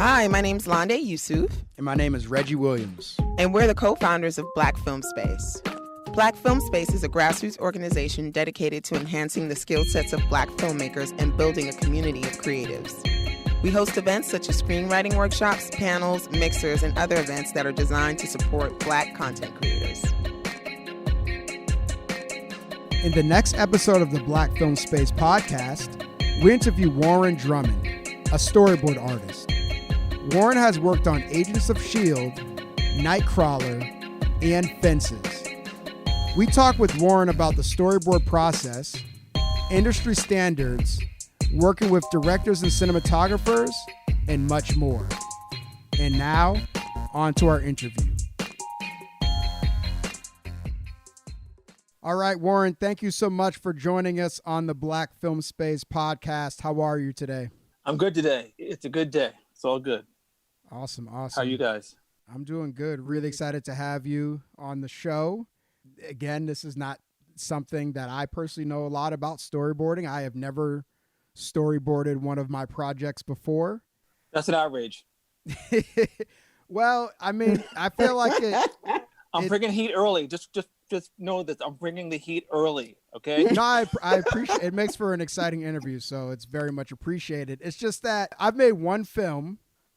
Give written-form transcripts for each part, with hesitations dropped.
Hi, my name's Londe Yusuf. And my name is Reggie Williams. And we're the co-founders of Black Film Space. Black Film Space is a grassroots organization dedicated to enhancing the skill sets of Black filmmakers and building a community of creatives. We host events such as screenwriting workshops, panels, mixers, and other events that are designed to support Black content creators. In the next episode of the Black Film Space podcast, we interview Warren Drummond, a storyboard artist. Warren has worked on Agents of S.H.I.E.L.D., Nightcrawler, and Fences. We talk with Warren about the storyboard process, industry standards, working with directors and cinematographers, and much more. And now, on to our interview. All right, Warren, thank you so much for joining us on the Black Film Space podcast. How are you today? I'm good today. It's a good day. It's all good. Awesome. How are you guys? I'm doing good. Really excited to have you on the show. Again, this is not something that I personally know a lot about, storyboarding. I have never storyboarded one of my projects before. That's an outrage. Well, I mean, I feel like I'm bringing heat early. Just know that I'm bringing the heat early. Okay. No, I appreciate it. Makes for an exciting interview, so it's very much appreciated. It's just that I've made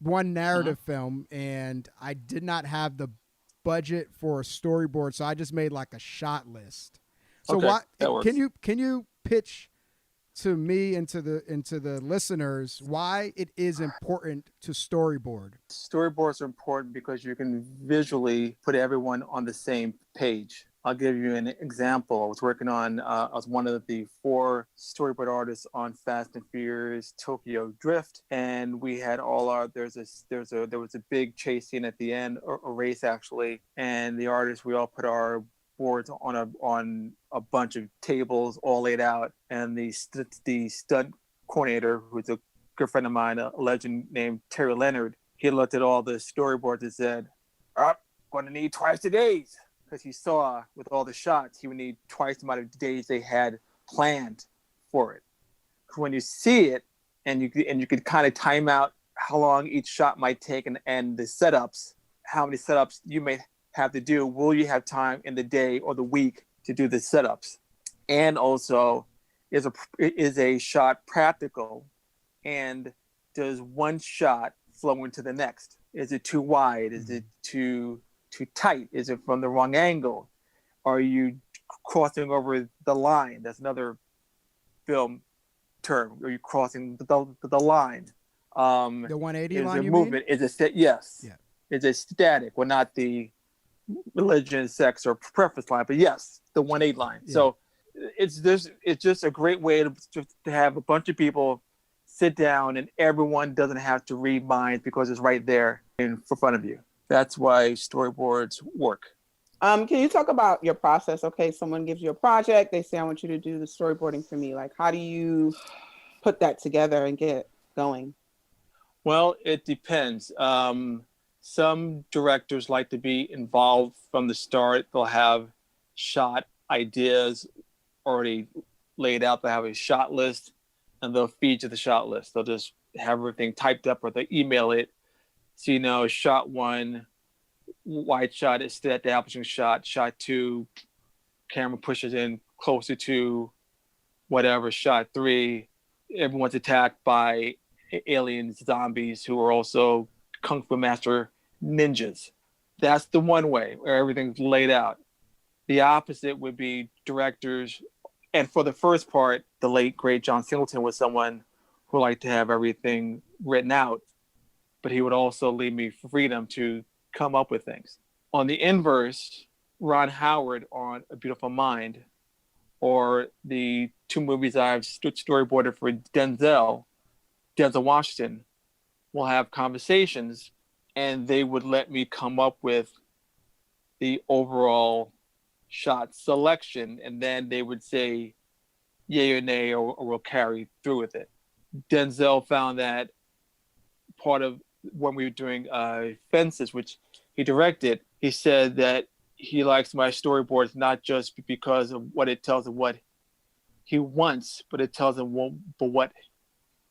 one narrative film, and I did not have the budget for a storyboard, so I just made like a shot list. So okay, can you pitch to me and to the listeners why it is important to storyboard? Storyboards are important because you can visually put everyone on the same page. I'll give you an example. I was working on, I was one of the 4 storyboard artists on Fast and Furious Tokyo Drift. And we had all our, there was a big chase scene at the end, a race actually. And the artists, we all put our boards on a bunch of tables all laid out. And the stunt coordinator, who's a good friend of mine, a legend named Terry Leonard, he looked at all the storyboards and said, going to need twice the days. Because he saw with all the shots, he would need twice the amount of days they had planned for it. Because when you see it, and you could kind of time out how long each shot might take, and the setups, how many setups you may have to do. Will you have time in the day or the week to do the setups? And also, is a shot practical? And does one shot flow into the next? Is it too wide? Is it too tight? Is it from the wrong angle? Are you crossing over the line? That's another film term. Are you crossing the line? The 180 line, is you movement? mean? Yes. Yeah. Is it static? Well, not the religion, sex, or preference line, but yes, the 180 line. Yeah. So it's just a great way to have a bunch of people sit down, and everyone doesn't have to read minds because it's right there in front of you. That's why storyboards work. Can you talk about your process? Okay, someone gives you a project. They say, I want you to do the storyboarding for me. Like, how do you put that together and get going? Well, it depends. Some directors like to be involved from the start. They'll have shot ideas already laid out. They have a shot list, and they'll feed you the shot list. They'll just have everything typed up, or they email it. So, shot 1, wide shot is the establishing shot. Shot 2, camera pushes in closer to whatever. Shot 3, everyone's attacked by aliens, zombies, who are also Kung Fu master ninjas. That's the one way where everything's laid out. The opposite would be directors. And for the first part, the late, great John Singleton was someone who liked to have everything written out, but he would also leave me freedom to come up with things. On the inverse, Ron Howard on A Beautiful Mind, or the 2 movies I've storyboarded for Denzel Washington, will have conversations, and they would let me come up with the overall shot selection, and then they would say yay or nay, or we'll carry through with it. Denzel found that part of when we were doing Fences, which he directed, he said that he likes my storyboards not just because of what it tells him what he wants, but it tells him what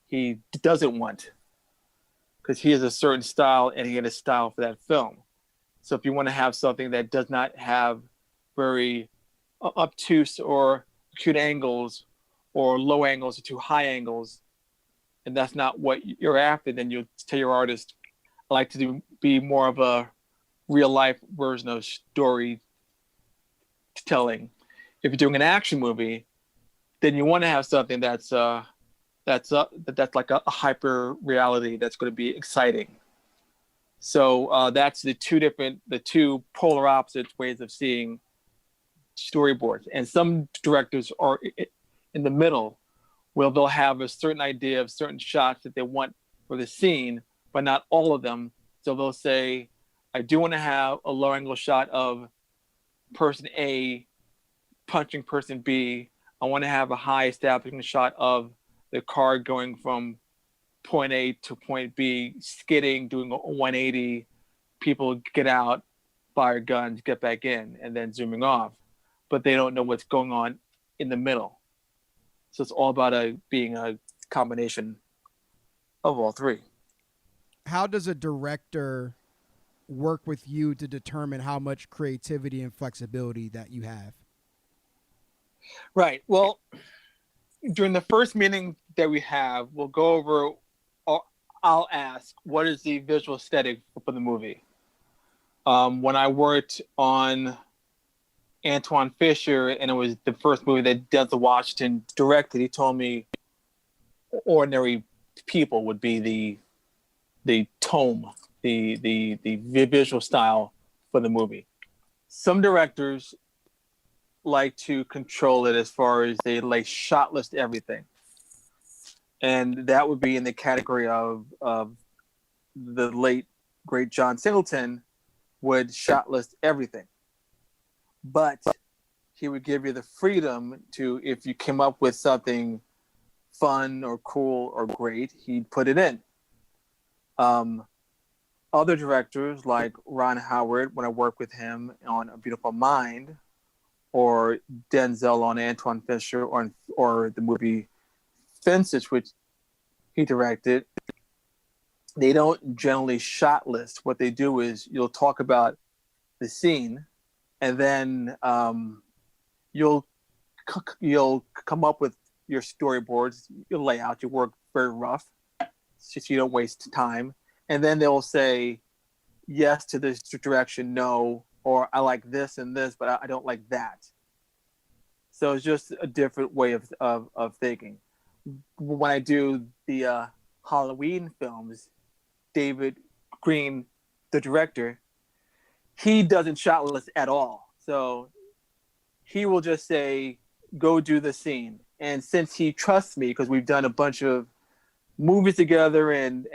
he doesn't want. because he has a certain style and he had a style for that film. So if you want to have something that does not have very obtuse or acute angles or low angles or too high angles, and that's not what you're after, then you tell your artist, I like to be more of a real life version of storytelling. If you're doing an action movie, then you want to have something that's like a hyper reality that's going to be exciting. So that's the two polar opposite ways of seeing storyboards. And some directors are in the middle, where they'll have a certain idea of certain shots that they want for the scene, but not all of them. So they'll say, I do want to have a low angle shot of person A punching person B. I want to have a high establishing shot of the car going from point A to point B, skidding, doing a 180, people get out, fire guns, get back in, and then zooming off. But they don't know what's going on in the middle. So it's all about being a combination of all three. How does a director work with you to determine how much creativity and flexibility that you have? Right. Well, during the first meeting that we have, we'll go over, I'll ask, what is the visual aesthetic for the movie? When I worked on Antoine Fisher, and it was the first movie that Denzel Washington directed, he told me ordinary people would be the tone, the visual style for the movie. Some directors like to control it as far as they like shot list everything. And that would be in the category of the late, great John Singleton would shot list everything. But he would give you the freedom to, if you came up with something fun or cool or great, he'd put it in. Other directors like Ron Howard, when I worked with him on A Beautiful Mind, or Denzel on Antoine Fisher, or the movie Fences, which he directed, they don't generally shot list. What they do is you'll talk about the scene, and then you'll come up with your storyboards, your layout, you work very rough, so you don't waste time. And then they'll say yes to this direction, no, or I like this and this, but I don't like that. So it's just a different way of thinking. When I do the Halloween films, David Green, the director, he doesn't shot list at all. So he will just say, go do the scene. And since he trusts me, because we've done a bunch of movies together and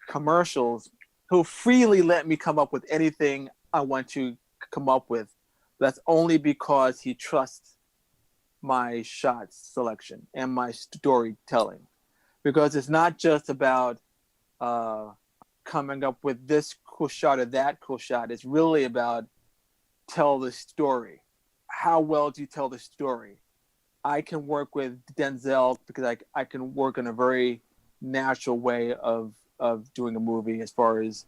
commercials, he'll freely let me come up with anything I want to come up with. That's only because he trusts my shot selection and my storytelling. Because it's not just about coming up with this cool shot or that cool shot. It's really about tell the story. How well do you tell the story? I can work with Denzel because I can work in a very natural way of doing a movie as far as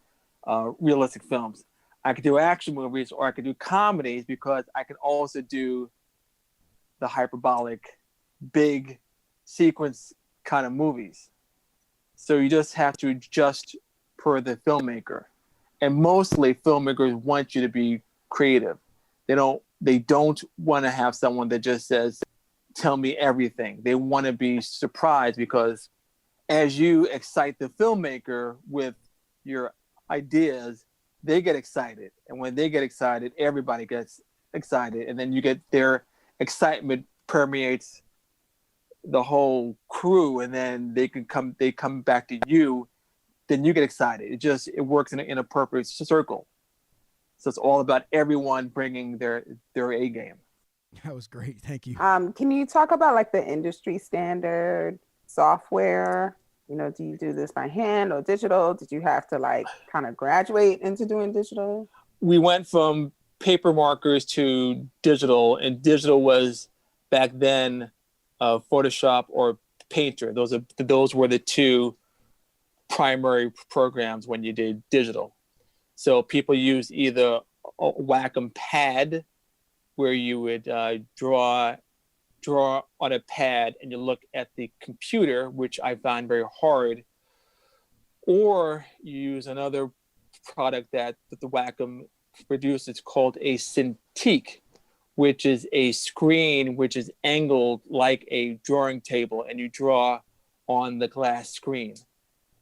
realistic films. I could do action movies or I could do comedies because I can also do the hyperbolic, big sequence kind of movies. So you just have to adjust per the filmmaker. And mostly filmmakers want you to be creative. They don't want to have someone that just says, tell me everything. They want to be surprised, because as you excite the filmmaker with your ideas, they get excited. And when they get excited, everybody gets excited. And then you get their excitement permeates the whole crew, and then they come back to you, then you get excited. It works in a perfect circle. So it's all about everyone bringing their A game. That was great. Thank you. Can you talk about like the industry standard software? You know, do you do this by hand or digital? Did you have to like kind of graduate into doing digital? We went from paper markers to digital, and digital was back then Photoshop or Painter. Those were the two primary programs when you did digital. So people use either a Wacom pad, where you would draw on a pad and you look at the computer, which I find very hard, or you use another product that the Wacom produces called a Cintiq, which is a screen which is angled like a drawing table, and you draw on the glass screen.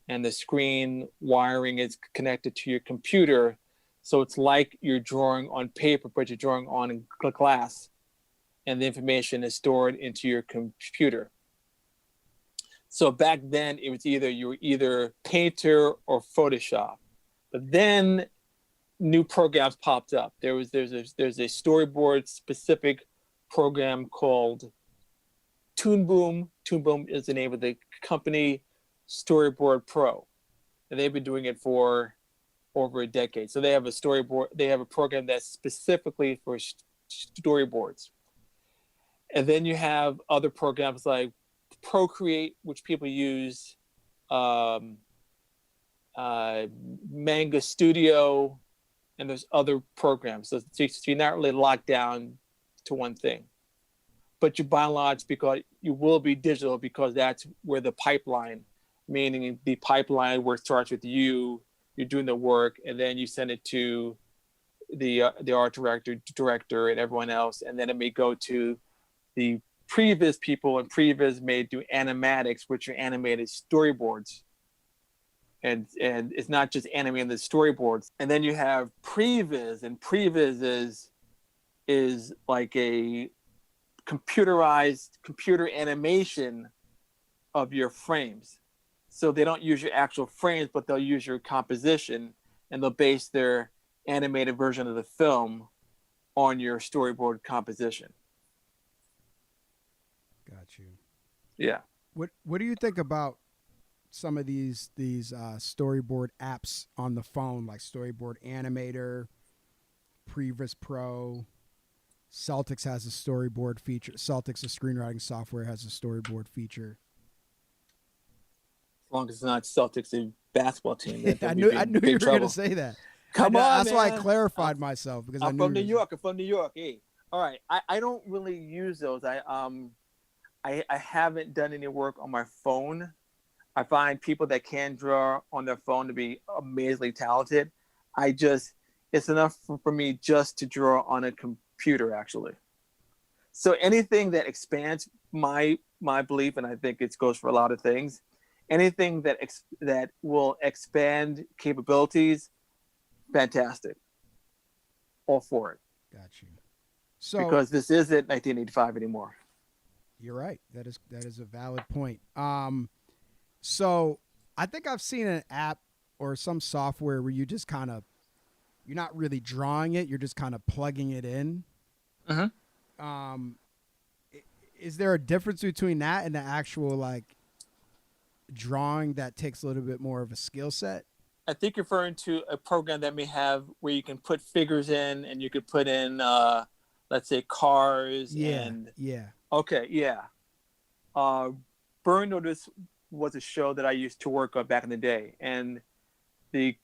And the screen wiring is connected to your computer, so it's like you're drawing on paper, but you're drawing on glass, and the information is stored into your computer. So back then, it was you were either Painter or Photoshop. But then new programs popped up. There's a Storyboard specific program called Toon Boom. Toon Boom is the name of the company. Storyboard Pro, and they've been doing it for over a decade. So they have a program that's specifically for storyboards. And then you have other programs like Procreate, which people use, Manga Studio, and there's other programs. So you're not really locked down to one thing. But you by and large, because you will be digital, because that's where the pipeline, meaning the pipeline where it starts with you're doing the work, and then you send it to the art director and everyone else, and then it may go to the previs people, and previs may do animatics, which are animated storyboards, and it's not just animating the storyboards. And then you have previs, and previs is like a computer animation of your frames. So they don't use your actual frames, but they'll use your composition, and they'll base their animated version of the film on your storyboard composition. Got you. Yeah. What do you think about some of these storyboard apps on the phone, like Storyboard Animator, Previs Pro? Celtics has a storyboard feature. Celtics, a screenwriting software, has a storyboard feature. As long as it's not Celtics, the basketball team. I knew you were going to say that. Come on, that's man. why I clarified myself, because I'm from New York. Hey, all right. I don't really use those. I haven't done any work on my phone. I find people that can draw on their phone to be amazingly talented. It's enough for me just to draw on a computer, actually. So anything that expands my belief, and I think it goes for a lot of things, anything that will expand capabilities, fantastic. All for it. Got you. So, because this isn't 1985 anymore. You're right. That is a valid point. So I think I've seen an app or some software where you just you're not really drawing it, you're just kind of plugging it in. Uh-huh. Is there a difference between that and the actual drawing that takes a little bit more of a skill set? I think you're referring to a program that may have where you can put figures in, and you could put in, let's say, cars. Yeah. Okay, yeah. Burn Notice was a show that I used to work on back in the day, and the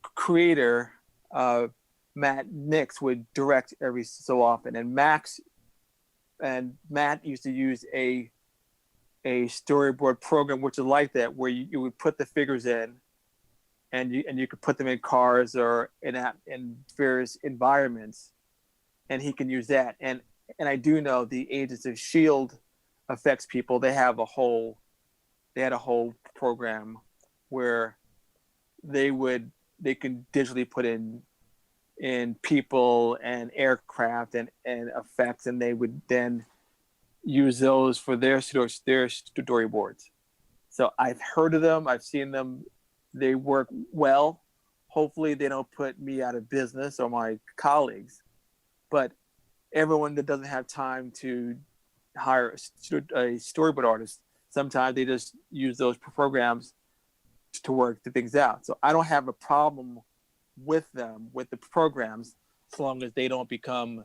creator, Matt Nix, would direct every so often, and Matt used to use a storyboard program which is like that, where you would put the figures in, and you could put them in cars or in various environments, and he can use that. And I do know the Agents of S.H.I.E.L.D. effects people, they had a whole program where they can digitally put in people and aircraft and effects, and they would then use those for their storyboards. So I've heard of them, I've seen them, they work well. Hopefully they don't put me out of business or my colleagues, but everyone that doesn't have time to hire a storyboard artist, sometimes they just use those programs to work the things out. So I don't have a problem with them, with the programs, as long as they don't become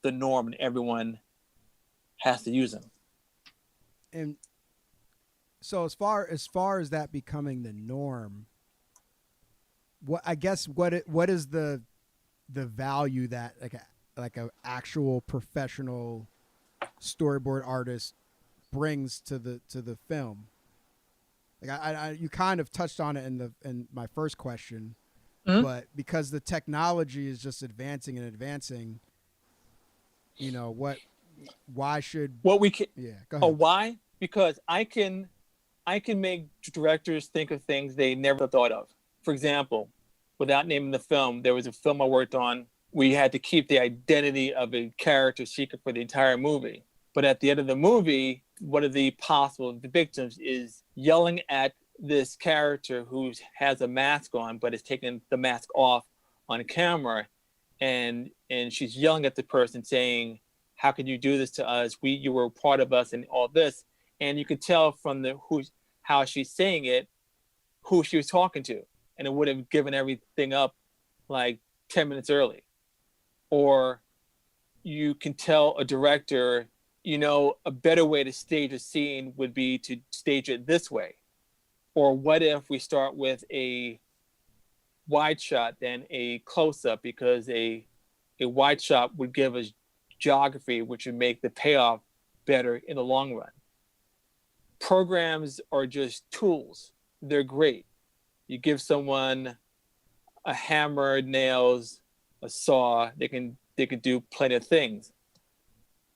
the norm and everyone has to use them. And So as far as that becoming the norm, what is the value that like a actual professional storyboard artist brings to the film? Like I you kind of touched on it in my first question, but because the technology is just advancing and advancing, why should what we can go ahead. why? Because I can make directors think of things they never thought of. For example, without naming the film, there was a film I worked on. We had to keep the identity of a character secret for the entire movie. But at the end of the movie, one of the possible victims is yelling at this character who has a mask on, but is taking the mask off on camera. And she's yelling at the person saying, how could you do this to us? You were part of us and all this. And you could tell from how she's saying it, who she was talking to. And it would have given everything up like 10 minutes early. Or you can tell a director, a better way to stage a scene would be to stage it this way. Or what if we start with a wide shot than a close-up, because a wide shot would give us geography, which would make the payoff better in the long run. Programs are just tools. They're great. You give someone a hammer, nails, a saw, they can do plenty of things.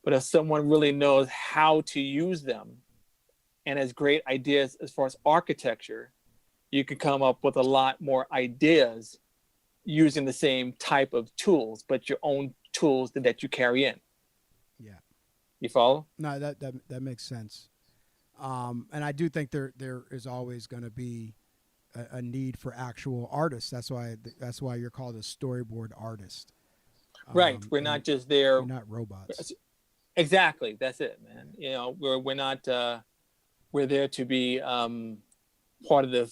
But if someone really knows how to use them and has great ideas as far as architecture, you can come up with a lot more ideas using the same type of tools, but your own tools that you carry in. Yeah. You follow? No, that makes sense. And I do think there is always going to be a need for actual artists. That's why you're called a storyboard artist. Right. We're not just there. We're not robots. Exactly. That's it, man. We're not. We're there to be part of the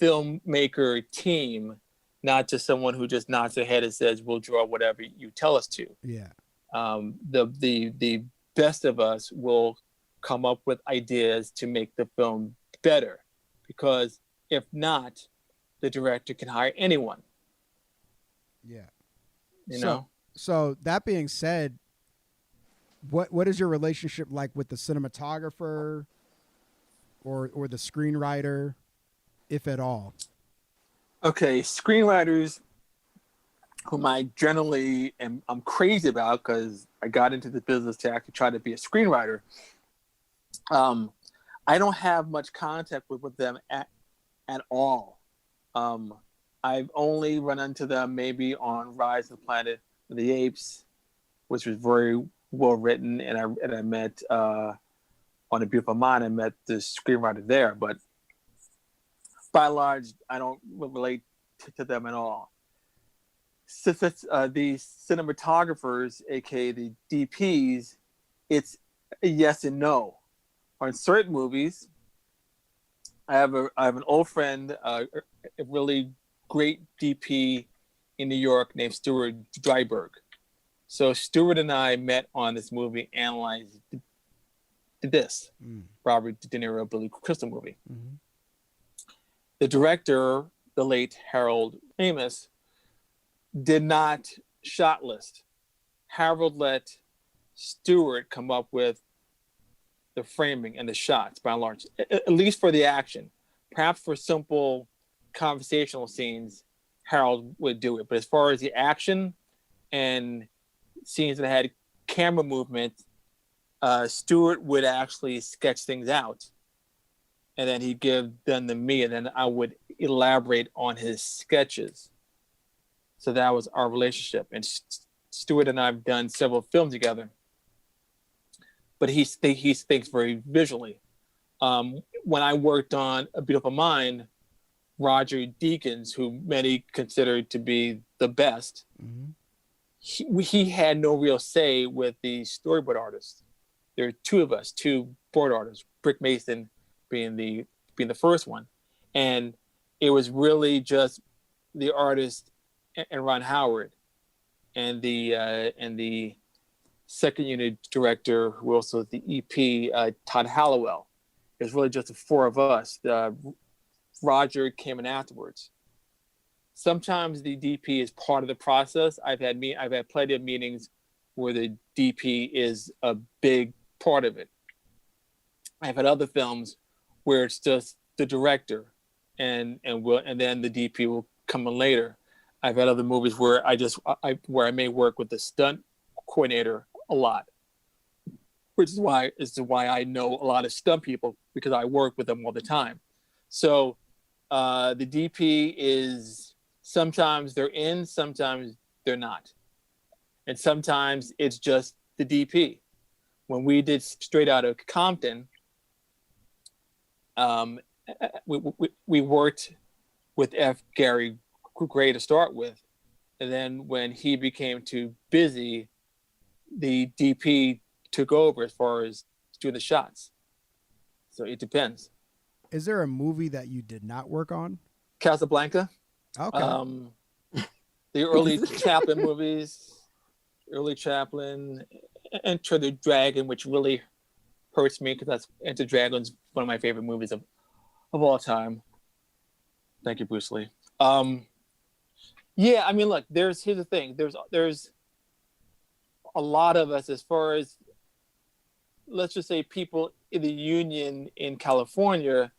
filmmaker team, not just someone who just nods their head and says, "We'll draw whatever you tell us to." Yeah. The best of us will come up with ideas to make the film better, because if not, the director can hire anyone. Yeah. So that being said, what is your relationship like with the cinematographer or the screenwriter, if at all? Okay, screenwriters, whom I generally I'm crazy about because I got into the business to actually try to be a screenwriter. I don't have much contact with them at all. I've only run into them maybe on Rise of the Planet of the Apes, which was very well written, and I met on A Beautiful Mind, I met the screenwriter there, but by and large, I don't relate to them at all. The cinematographers, aka the DPs, it's a yes and no. On certain movies, I have an old friend, a really great DP in New York named Stuart Dryberg. So Stuart and I met on this movie, analyzed this Robert De Niro, Billy Crystal movie. Mm-hmm. The director, the late Harold Ramis, did not shot list. Harold let Stuart come up with the framing and the shots, by and large, at least for the action. Perhaps for simple conversational scenes, Harold would do it. But as far as the action and scenes that had camera movement, Stuart would actually sketch things out, and then he'd give them to me, and then I would elaborate on his sketches. So that was our relationship. And Stuart and I have done several films together, but he thinks very visually. When I worked on A Beautiful Mind, Roger Deakins, who many consider to be the best, he had no real say with the storyboard artists. There are two of us, two board artists, Brick Mason being the first one, and it was really just the artist and Ron Howard, and the second unit director, who also is the EP, Todd Hallowell. it's really just the four of us. Roger came in afterwards. Sometimes the DP is part of the process. I've had plenty of meetings where the DP is a big part of it. I've had other films where it's just the director, and then the DP will come in later. I've had other movies where I may work with the stunt coordinator a lot, which is why I know a lot of stunt people, because I work with them all the time. So the DP is, sometimes they're in, sometimes they're not, and sometimes it's just the DP. When we did Straight Outta Compton, we worked with F. Gary Gray to start with, and then when he became too busy, the DP took over as far as doing the shots. So it depends. Is there a movie that you did not work on? Casablanca. Okay. The early Chaplin movies, early Chaplin, Enter the Dragon, which really hurts me because Enter the Dragon's one of my favorite movies of all time. Thank you, Bruce Lee. Yeah, I mean, look, here's the thing. There's a lot of us, as far as, let's just say, people in the union in California.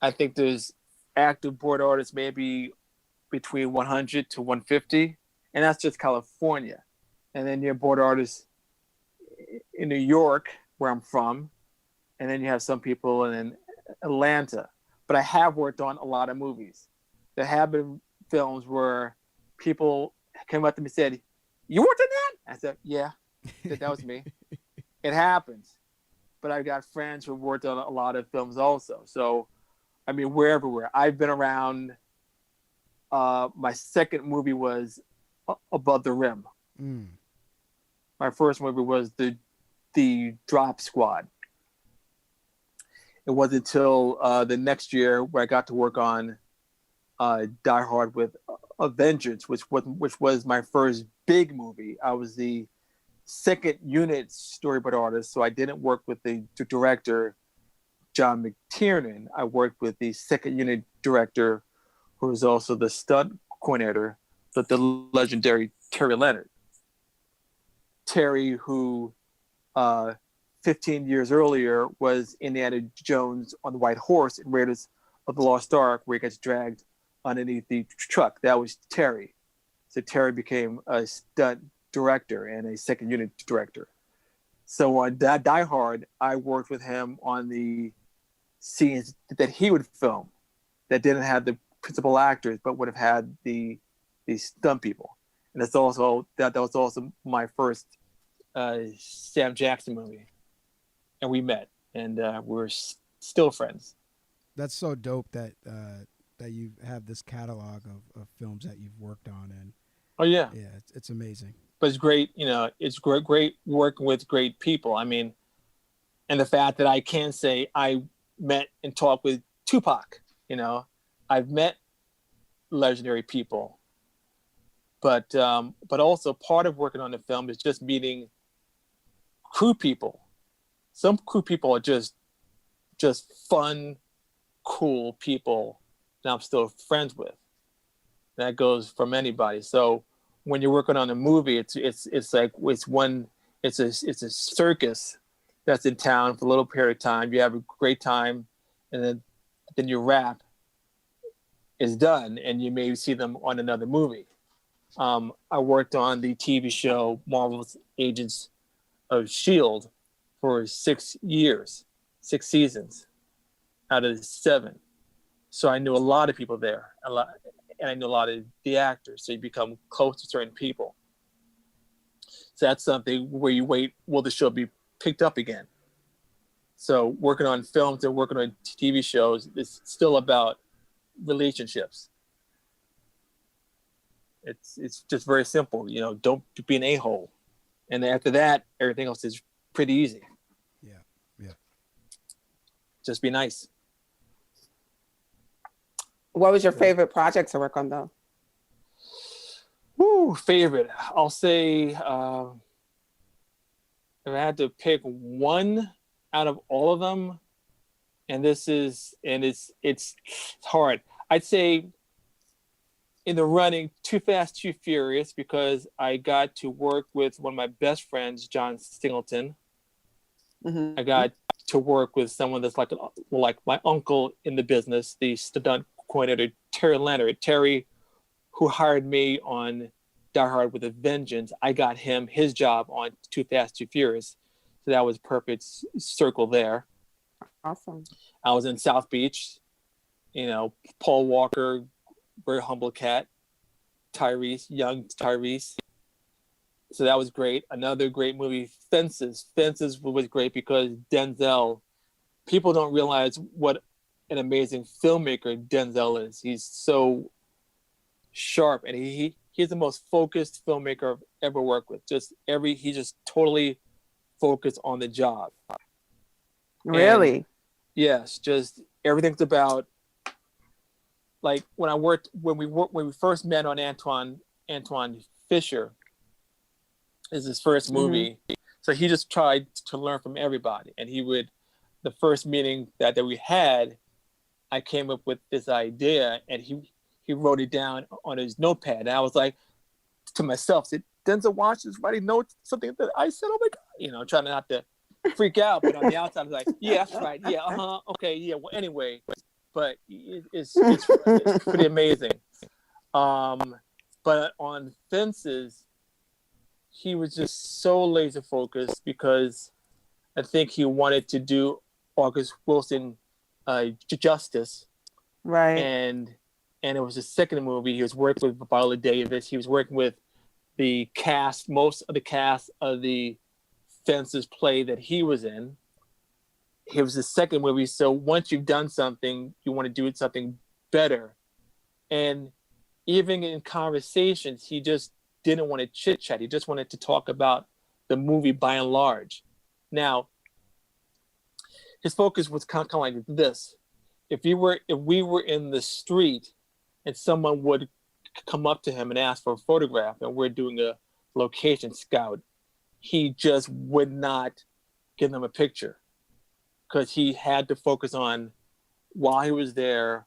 I think there's active board artists maybe between 100 to 150, and that's just California. And then you have board artists in New York, where I'm from, and then you have some people in Atlanta. But I have worked on a lot of movies. There have been films where people came up to me and said, "You worked on that?" I said, "Yeah, that was me." It happens. But I've got friends who worked on a lot of films also. So, I mean, we're everywhere. I've been around. My second movie was Above the Rim. Mm. My first movie was the Drop Squad. It wasn't until the next year where I got to work on Die Hard with a Vengeance, which was my first big movie. I was the second unit storyboard artist, so I didn't work with the director, John McTiernan. I worked with the second unit director, who was also the stunt coordinator, the legendary Terry Leonard. Terry, who 15 years earlier was Indiana Jones on the White Horse in Raiders of the Lost Ark, where he gets dragged underneath the truck. That was Terry. So Terry became a stunt director and a second unit director. So on Die Hard, I worked with him on the scenes that he would film that didn't have the principal actors, but would have had the stunt people. And that was also my first Sam Jackson movie. And we met, and we're still friends. That's so dope that you have this catalog of films that you've worked on, and oh yeah, it's amazing. But it's great, it's great working with great people. I mean, and the fact that I can say I met and talked with Tupac. I've met legendary people, but also part of working on the film is just meeting crew people. Some crew people are just fun, cool people that I'm still friends with. That goes from anybody. So when you're working on a movie, it's a circus that's in town for a little period of time. You have a great time, and then your wrap is done, and you may see them on another movie. I worked on the TV show Marvel's Agents of S.H.I.E.L.D. for 6 years, 6 seasons out of 7. So I knew a lot of people there, and I knew a lot of the actors. So you become close to certain people. So that's something where you wait, will the show be picked up again? So working on films and working on TV shows is still about relationships. It's just very simple, don't be an a-hole. And after that, everything else is pretty easy. Yeah. Just be nice. What was your favorite project to work on, though? Favorite. I'll say if I had to pick one out of all of them, And it's hard. I'd say in the running, Too Fast, Too Furious, because I got to work with one of my best friends, John Singleton. Mm-hmm. I got to work with someone that's like my uncle in the business, the stunt coordinator, Terry Leonard. Terry, who hired me on Die Hard with a Vengeance, I got him his job on Too Fast, Too Furious. So that was perfect circle there. Awesome. I was in South Beach, Paul Walker, very humble cat, Tyrese, young Tyrese. So that was great. Another great movie, Fences. Fences was great because Denzel, people don't realize what an amazing filmmaker Denzel is. He's so sharp, and he's the most focused filmmaker I've ever worked with. He's just totally focused on the job. Really? And yes, just everything's about, like when we first met on Antoine Fisher, is his first movie. Mm-hmm. So he just tried to learn from everybody. And the first meeting that we had, I came up with this idea, and he wrote it down on his notepad. And I was like, to myself, did Denzel Washington's writing notes, something that I said, oh my God, trying not to freak out. But on the outside, I was like, yeah, that's right. Yeah, okay, yeah. Well, anyway, but it's pretty amazing. But on Fences, he was just so laser focused because I think he wanted to do August Wilson justice. Right. And it was his second movie. He was working with Viola Davis. He was working with the cast, most of the cast of the Fences play that he was in. It was his second movie. So once you've done something, you want to do something better. And even in conversations, he just didn't want to chit chat. He just wanted to talk about the movie by and large. Now, his focus was kind of like this. If we were in the street and someone would come up to him and ask for a photograph, and we're doing a location scout, he just would not give them a picture because he had to focus on why he was there,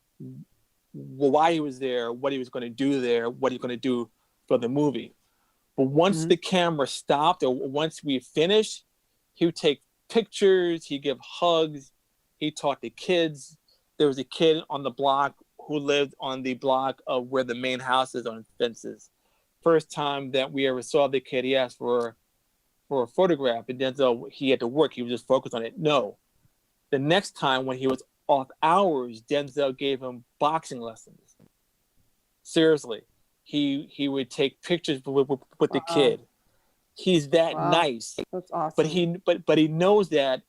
what he was going to do there, what he was going to do for the movie. But once the camera stopped, or once we finished, he would take pictures, he'd give hugs, he'd talk to kids. There was a kid on the block who lived on the block of where the main house is on Fences. First time that we ever saw the kid, he asked for a photograph, and Denzel, he had to work, he was just focused on it. No. The next time when he was off hours, Denzel gave him boxing lessons. Seriously. He would take pictures with the kid. He's that nice. That's awesome. But he knows that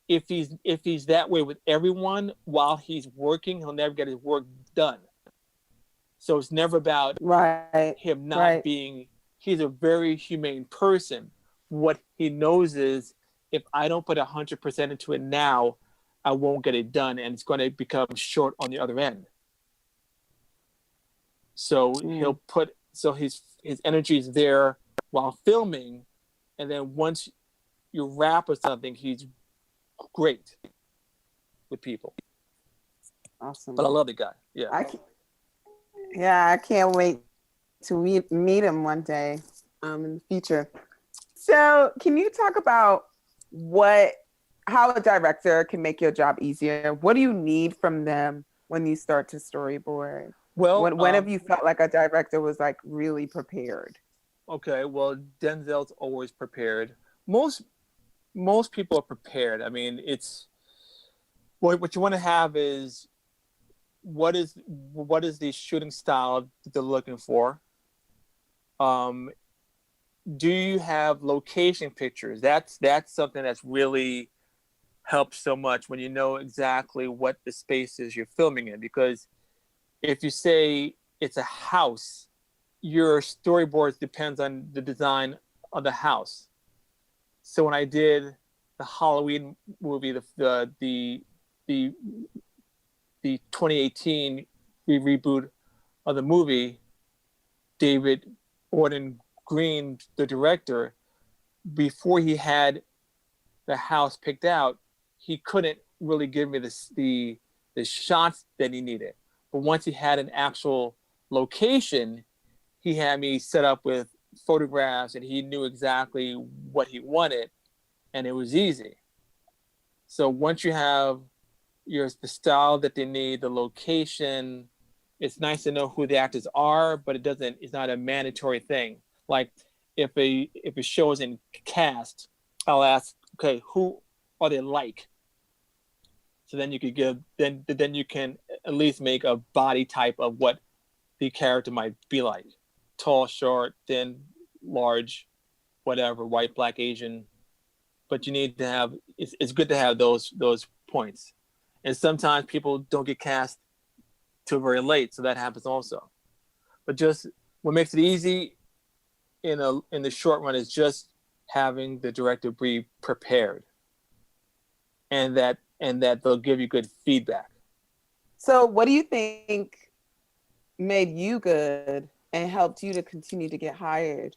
if he's that way with everyone while he's working, he'll never get his work done. So it's never about him not being. He's a very humane person. What he knows is, if I don't put 100% into it now, I won't get it done, and it's going to become short on the other end. So his energy is there while filming, and then once you wrap or something, he's great with people. Awesome. But I love the guy. Yeah. I can't wait to meet him one day in the future. So can you talk about how a director can make your job easier? What do you need from them when you start to storyboard? Well, when have you felt like a director was like really prepared? Okay, well, Denzel's always prepared. Most people are prepared. I mean, it's what you want to have is what is the shooting style that they're looking for. Do you have location pictures? That's something that's really helps so much when you know exactly what the space is you're filming in, because if you say it's a house, your storyboards depends on the design of the house. So when I did the Halloween movie, the 2018 reboot of the movie, David Gordon Green, the director, before he had the house picked out, he couldn't really give me the shots that he needed. But once he had an actual location, he had me set up with photographs, and he knew exactly what he wanted, and it was easy. So once you have the style that they need, the location, it's nice to know who the actors are, but it's not a mandatory thing. Like if a show is in cast, I'll ask, okay, who are they like? So then you could then you can at least make a body type of what the character might be like. Tall, short, thin, large, whatever, white, black, Asian. But you need to have, it's good to have those points. And sometimes people don't get cast till very late, so that happens also. But just what makes it easy in the short run is just having the director be prepared, and that they'll give you good feedback. So what do you think made you good and helped you to continue to get hired,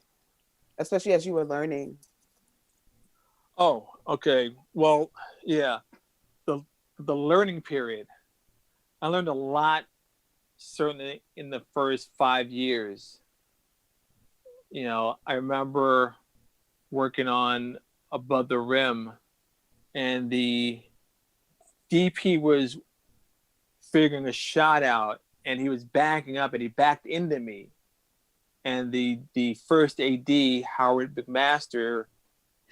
especially as you were learning? Oh, okay. Well, yeah, the learning period. I learned a lot, certainly in the first 5 years. You know, I remember working on Above the Rim, and the DP was figuring a shot out, and he was backing up, and he backed into me. And the first AD, Howard McMaster,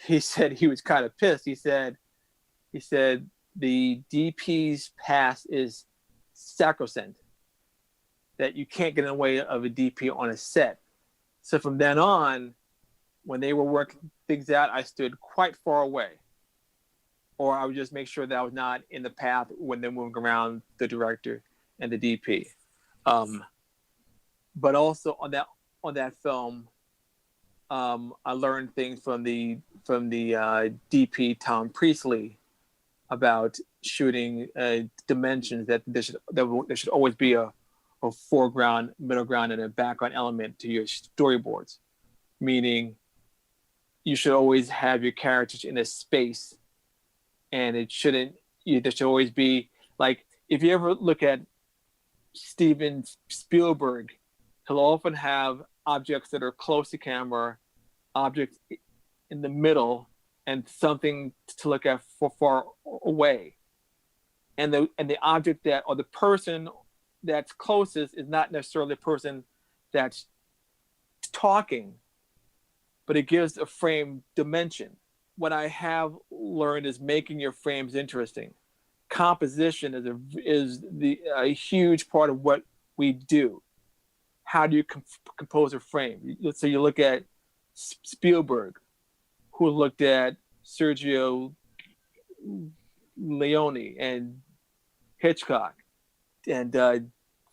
he said he was kind of pissed. He said the DP's pass is sacrosanct, that you can't get in the way of a DP on a set. So from then on, when they were working things out, I stood quite far away, or I would just make sure that I was not in the path when they're moving around the director and the DP. But also on that film, I learned things from the DP Tom Priestley about shooting dimensions, that there should always be a foreground, middle ground, and a background element to your storyboards. Meaning, you should always have your characters in a space, and there should always be, like, if you ever look at Steven Spielberg, he'll often have objects that are close to camera, objects in the middle, and something to look at far away. And the object that, or the person that's closest, is not necessarily the person that's talking, but it gives a frame dimension. What I have learned is making your frames interesting. Composition is a huge part of what we do. How do you compose a frame? So you look at Spielberg, who looked at Sergio Leone and Hitchcock, and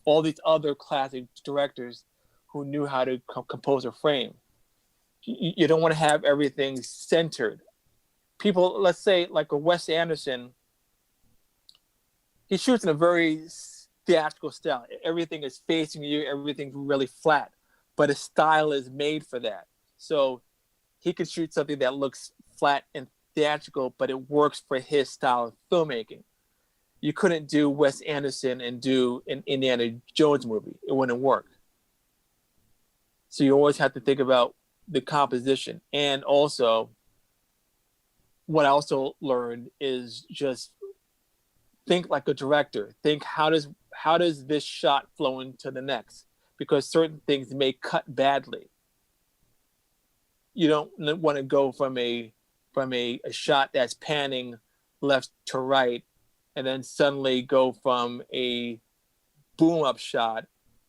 all these other classic directors who knew how to compose a frame. You don't want to have everything centered. People, let's say like a Wes Anderson, he shoots in a very theatrical style. Everything is facing you, everything's really flat, but his style is made for that. So he could shoot something that looks flat and theatrical, but it works for his style of filmmaking. You couldn't do Wes Anderson and do an Indiana Jones movie. It wouldn't work. So you always have to think about the composition. And also, what I also learned is just think like a director. Think, how does this shot flow into the next? Because certain things may cut badly. You don't want to go from a shot that's panning left to right, and then suddenly go from a boom up shot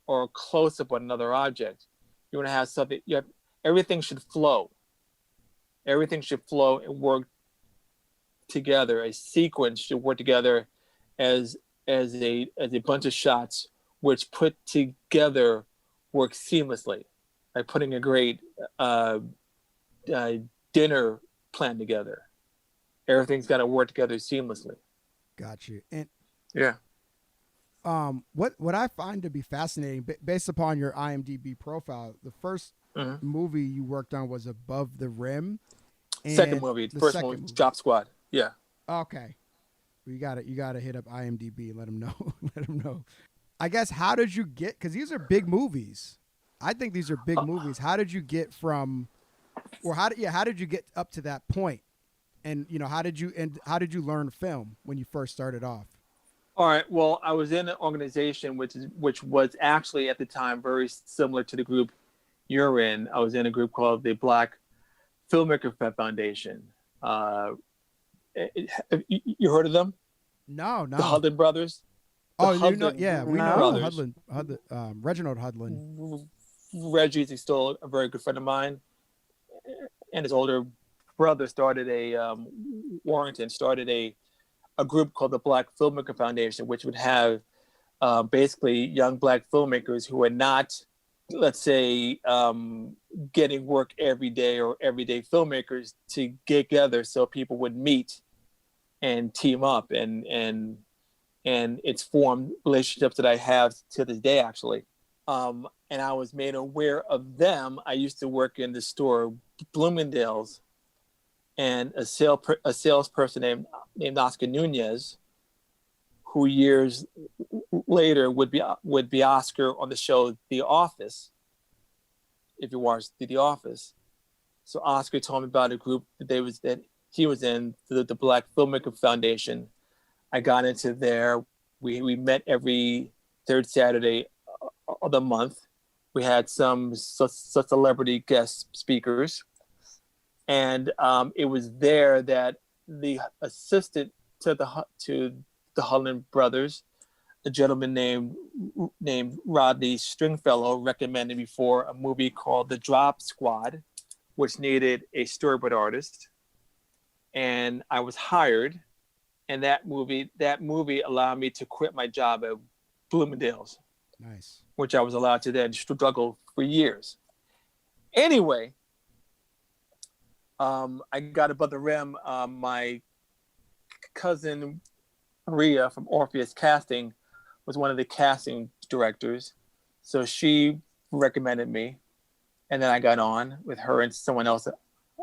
or a close up on another object. You want to have something. Everything should flow. Everything should flow and work together. A sequence should work together as a bunch of shots which put together work seamlessly, like putting a great dinner plan together. Everything's got to work together seamlessly. Got you. And yeah, what I find to be fascinating, based upon your IMDb profile, the first movie you worked on was Above the Rim. Second movie. First movie, Drop Squad. Yeah. Okay. You gotta hit up IMDb. Let them know. Let them know. I guess, how did you get? Because these are big movies. I think these are big movies. How did you get from, or how did you get up to that point? And how did you learn film when you first started off? All right. Well, I was in an organization which was actually at the time very similar to the group you're in. I was in a group called the Black Filmmaker Foundation. You heard of them? No. The Hudlin brothers. We know brothers. Reginald Hudlin. Reggie's still a very good friend of mine, and his older brother started Warrington started a group called the Black Filmmaker Foundation, which would have basically young Black filmmakers who are not, let's say, getting work every day or everyday filmmakers to get together so people would meet and team up, and it's formed relationships that I have to this day, actually. And I was made aware of them. I used to work in the store Bloomingdale's, and a salesperson named Oscar Nunez, who years later would be Oscar on the show The Office, if you watched The Office. So Oscar told me about a group that he was in, the Black Filmmaker Foundation. I got into there. We met every third Saturday of the month. We had some celebrity guest speakers. And it was there that the assistant to the Hudlin brothers, a gentleman named Rodney Stringfellow, recommended me for a movie called The Drop Squad, which needed a storyboard artist. And I was hired, and that movie allowed me to quit my job at Bloomingdale's. Nice. Which I was allowed to then struggle for years. Anyway, I got above the rim. My cousin Maria from Orpheus Casting was one of the casting directors. So she recommended me. And then I got on with her and someone else,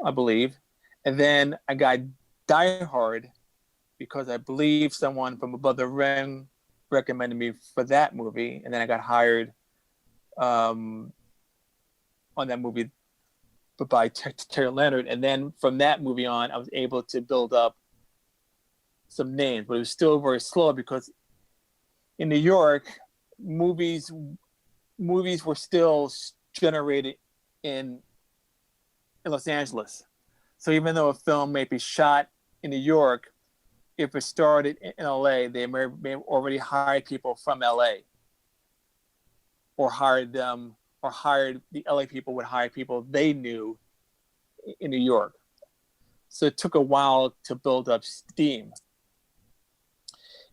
I believe. And then I got Die Hard because I believe someone from above the rim recommended me for that movie. And then I got hired on that movie by Terry Leonard. And then from that movie on, I was able to build up some names, but it was still very slow because in New York, movies were still generated in Los Angeles. So even though a film may be shot in New York, if it started in LA, they may have already hired people from LA, or hired the LA people would hire people they knew in New York. So it took a while to build up steam.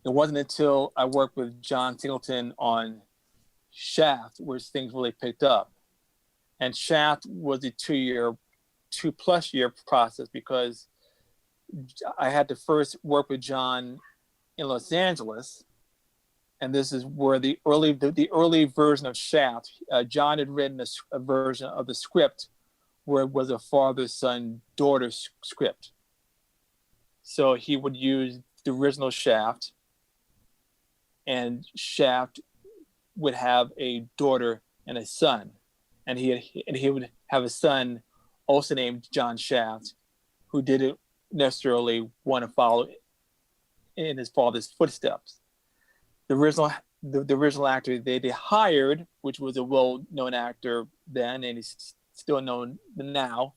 It wasn't until I worked with John Singleton on Shaft where things really picked up. And Shaft was a 2+ year process because I had to first work with John in Los Angeles. And this is where the early version of Shaft, John had written a version of the script where it was a father-son-daughter script. So he would use the original Shaft, and Shaft would have a daughter and a son. And he would have a son also named John Shaft, who didn't necessarily want to follow in his father's footsteps. The original actor they hired, which was a well-known actor then, and he's still known now.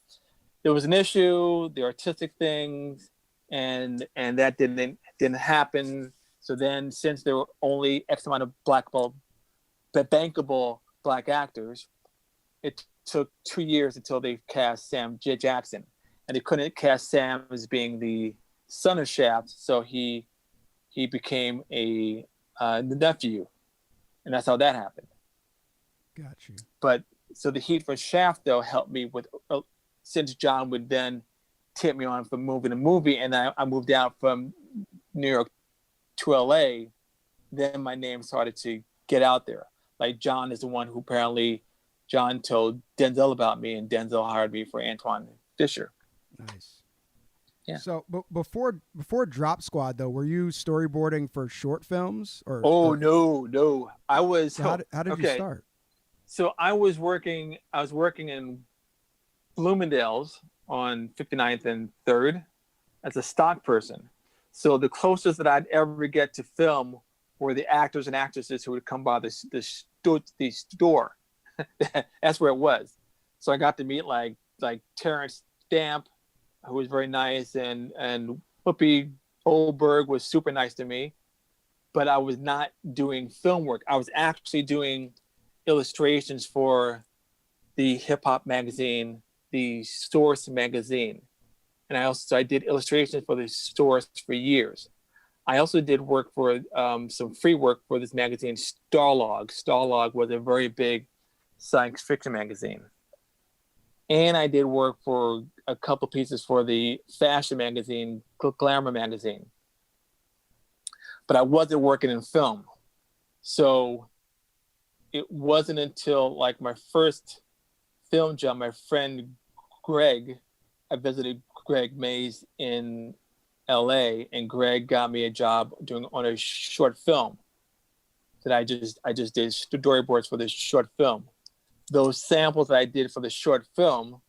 There was an issue, the artistic things, and that didn't happen. So then, since there were only X amount of bankable black actors, it took 2 years until they cast Sam J. Jackson, and they couldn't cast Sam as being the son of Shaft, so he became the nephew, and that's how that happened. Got you. But so the heat for Shaft though helped me with, since John would then tip me on from movie to movie, and I moved out from New York to LA, then my name started to get out there. Like John is the one who apparently John told Denzel about me, and Denzel hired me for Antoine Fisher. Nice. Yeah. So, but before Drop Squad, though, were you storyboarding for short films or? No. I was. So how did you start? So I was working in Bloomingdale's on 59th and 3rd as a stock person. So the closest that I'd ever get to film were the actors and actresses who would come by the store. That's where it was. So I got to meet like Terrence Stamp, who was very nice, and Whoopi Goldberg was super nice to me. But I was not doing film work. I was actually doing illustrations for the hip hop magazine, the Source magazine. And I did illustrations for the Source for years. I also did work for some free work for this magazine, Starlog. Starlog was a very big science fiction magazine. And I did work for a couple pieces for the fashion magazine, Glamour magazine. But I wasn't working in film. So it wasn't until like my first film job, my friend Greg, I visited Greg Mays in LA, and Greg got me a job on a short film that I just did storyboards for this short film. Those samples that I did for the short film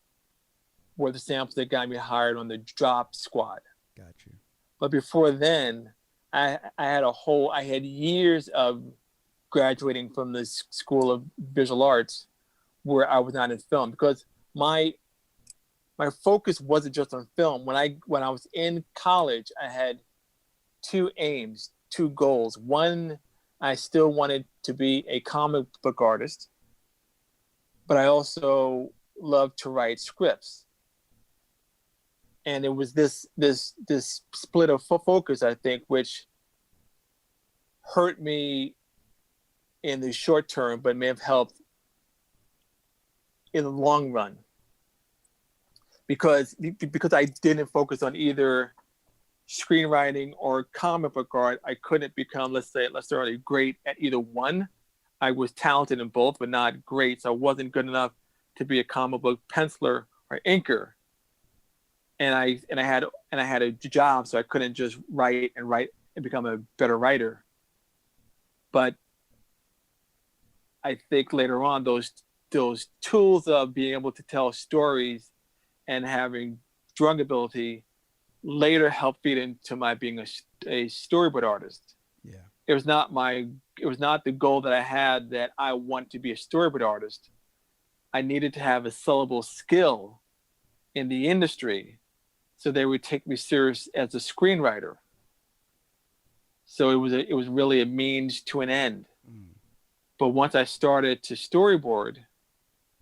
were the samples that got me hired on the Drop Squad. Got you. But before then, I had years of graduating from the School of Visual Arts where I was not in film, because my focus wasn't just on film. When I was in college, I had two aims, two goals. One, I still wanted to be a comic book artist, but I also loved to write scripts. And it was this split of focus, I think, which hurt me in the short term, but may have helped in the long run. Because I didn't focus on either screenwriting or comic book art, I couldn't become, let's say, great at either one. I was talented in both, but not great. So I wasn't good enough to be a comic book penciler or inker. And I had a job, so I couldn't just write and become a better writer. But I think later on, those tools of being able to tell stories and having drawing ability later helped feed into my being a storyboard artist. Yeah. It was not the goal that I had that I want to be a storyboard artist. I needed to have a sellable skill in the industry so they would take me serious as a screenwriter. So it was really a means to an end. Mm. But once I started to storyboard,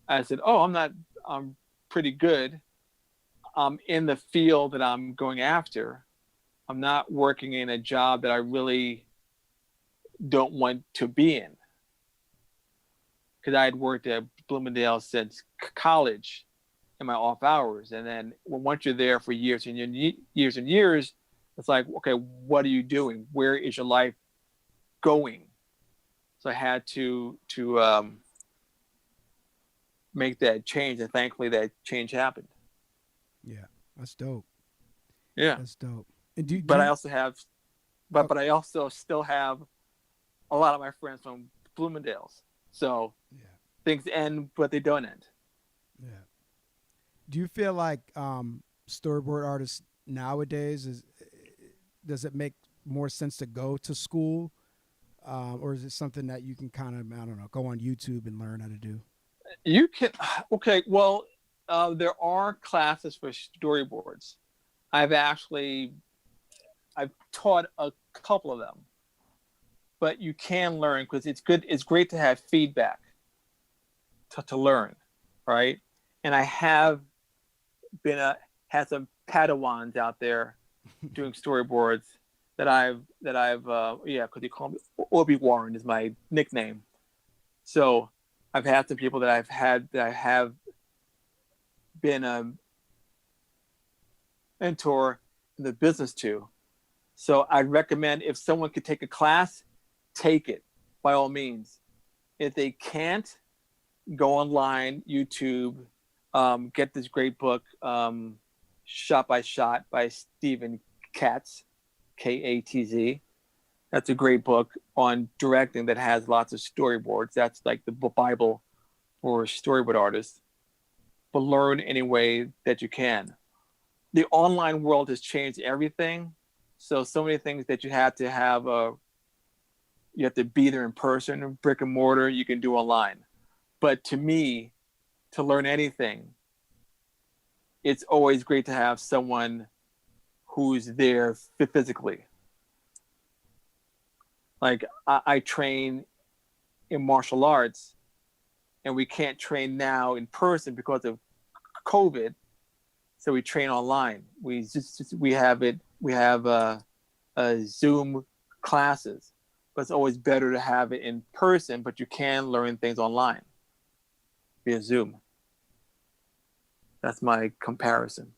I said, I'm pretty good. I'm in the field that I'm going after. I'm not working in a job that I really don't want to be in. Because I had worked at Bloomingdale since college in my off hours. And then once you're there for years and years, it's like, okay, what are you doing? Where is your life going? So I had to make that change. And thankfully that change happened. Yeah, that's dope. Yeah, that's dope. And I also still have a lot of my friends from Bloomingdale's. So yeah, things end, but they don't end. Yeah. Do you feel like storyboard artists nowadays does it make more sense to go to school, or is it something that you can kind of go on YouTube and learn how to do? You can. Okay. Well. There are classes for storyboards. I've taught a couple of them, but you can learn because it's good. It's great to have feedback to learn, right? And I have had some Padawans out there doing storyboards because you call me Warren is my nickname. So I've had some people that I have been a mentor in the business to. So I'd recommend if someone could take a class, take it by all means. If they can't, go online, YouTube, get this great book, Shot by Shot by Stephen Katz, Katz. That's a great book on directing that has lots of storyboards. That's like the Bible for storyboard artists. But learn any way that you can. The online world has changed everything. So many things that you have to have, you have to be there in person, brick and mortar, you can do online. But to me, to learn anything, it's always great to have someone who's there physically. Like I train in martial arts, and we can't train now in person because of COVID. So we train online. We have Zoom classes, but it's always better to have it in person. But you can learn things online via Zoom. That's my comparison.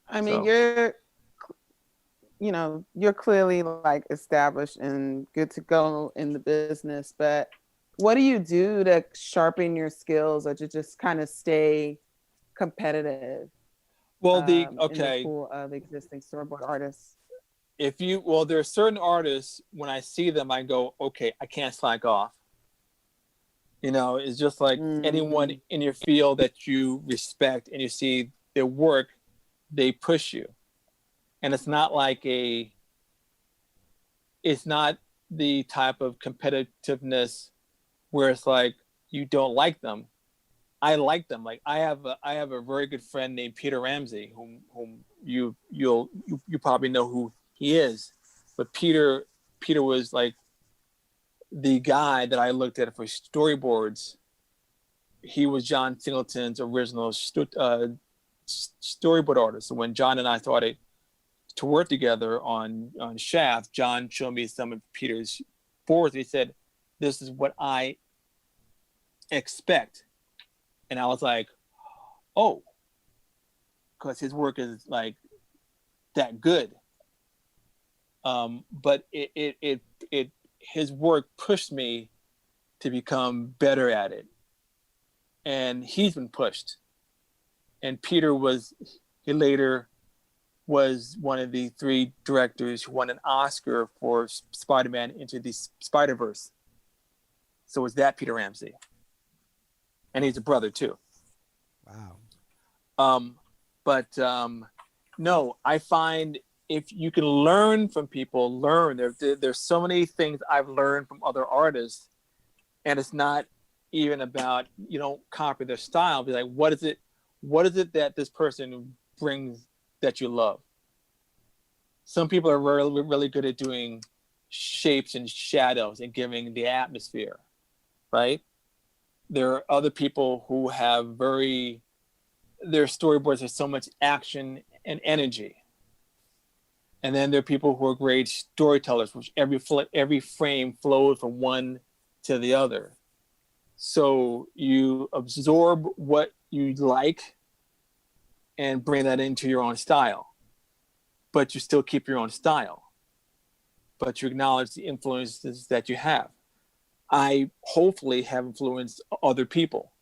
I mean, you're clearly like established and good to go in the business, but what do you do to sharpen your skills or to just kind of stay competitive? Well, in the pool of existing storyboard artists. There are certain artists, when I see them, I go, okay, I can't slack off. It's just like anyone in your field that you respect and you see their work, they push you. And it's not the type of competitiveness where it's like you don't like them. I like them. Like I have a very good friend named Peter Ramsey, whom you probably know who he is. But Peter was like the guy that I looked at for storyboards. He was John Singleton's original storyboard artist. So when John and I started to work together on Shaft, John showed me some of Peter's boards. He said, "This is what I expect," and I was like, "Oh," because his work is like that good. But his work pushed me to become better at it, and he's been pushed. And Peter he later was one of the 3 directors who won an Oscar for Spider-Man Into the Spider-Verse. So it's that Peter Ramsey. And he's a brother too. Wow. No, I find if you can learn from people, there's so many things I've learned from other artists, and it's not even about, you don't copy their style. Be like, what is it that this person brings that you love? Some people are really, really good at doing shapes and shadows and giving the atmosphere, right? There are other people who have their storyboards have so much action and energy. And then there are people who are great storytellers, which every frame flows from one to the other. So you absorb what you like and bring that into your own style. But you still keep your own style. But you acknowledge the influences that you have. I hopefully have influenced other people.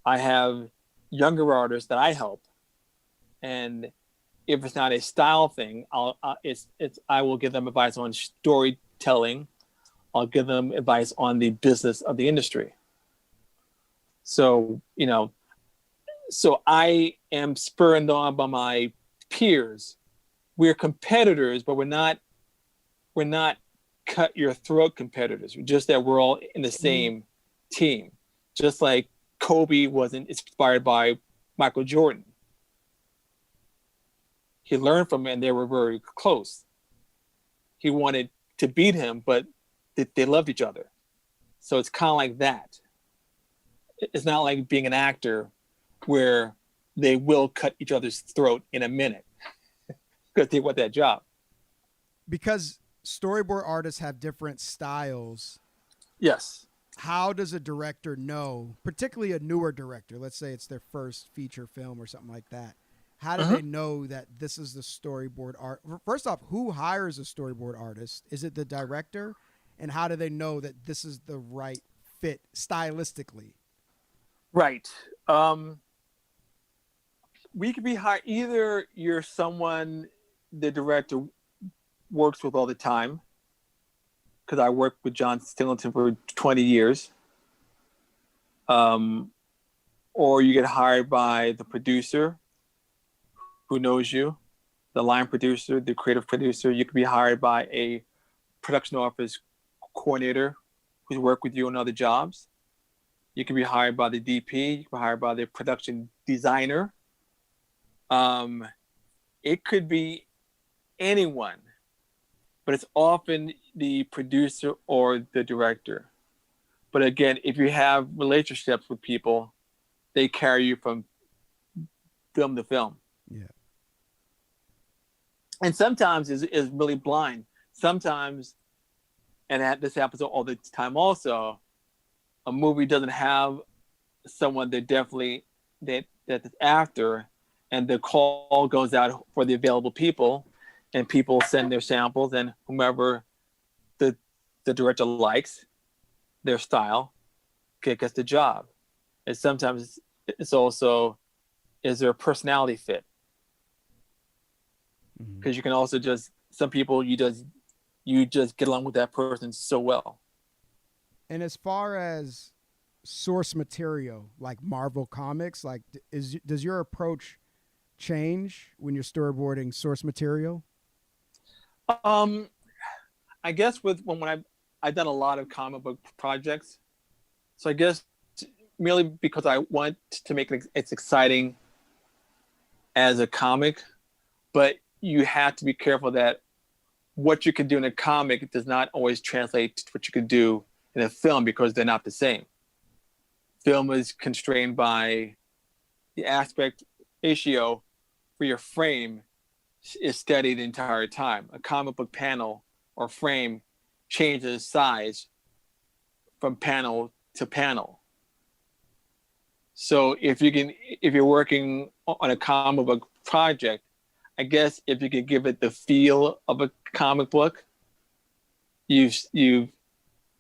I have younger artists that I help, and if it's not a style thing, I will give them advice on storytelling. I'll give them advice on the business of the industry. So I am spurred on by my peers. We're competitors, but we're not cut your throat competitors. Just that we're all in the same team. Just like Kobe wasn't inspired by Michael Jordan. He learned from him and they were very close. He wanted to beat him, but they loved each other. So it's kind of like that. It's not like being an actor where they will cut each other's throat in a minute because they want that job. Because storyboard artists have different styles. Yes. How does a director know, particularly a newer director, let's say it's their first feature film or something like that, how do they know that this is the storyboard art? First off, who hires a storyboard artist? Is it the director? And how do they know that this is the right fit stylistically? Right. We could be hired. Either you're someone the director works with all the time, because I worked with John Singleton for 20 years, or you get hired by the producer who knows you, the line producer, the creative producer. You could be hired by a production office coordinator who's worked with you on other jobs. You can be hired by the DP. You can be hired by the production designer. It could be anyone, but it's often the producer or the director. But again, if you have relationships with people, they carry you from film to film. Yeah. And sometimes is really blind. Sometimes, and this happens all the time also, a movie doesn't have someone that's after, and the call goes out for the available people, and people send their samples, and whomever the director likes, their style, gets the job. And sometimes it's also, is there a personality fit? Because you can also some people you just get along with that person so well. And as far as source material, like Marvel Comics, like does your approach change when you're storyboarding source material? I guess when I've done a lot of comic book projects, so I guess merely because I want to make it as exciting as a comic, but you have to be careful that what you can do in a comic does not always translate to what you could do in a film, because they're not the same. Film is constrained by the aspect ratio for your frame is steady the entire time. A comic book panel or frame changes size from panel to panel. So if you're working on a comic book project, I guess if you could give it the feel of a comic book, you've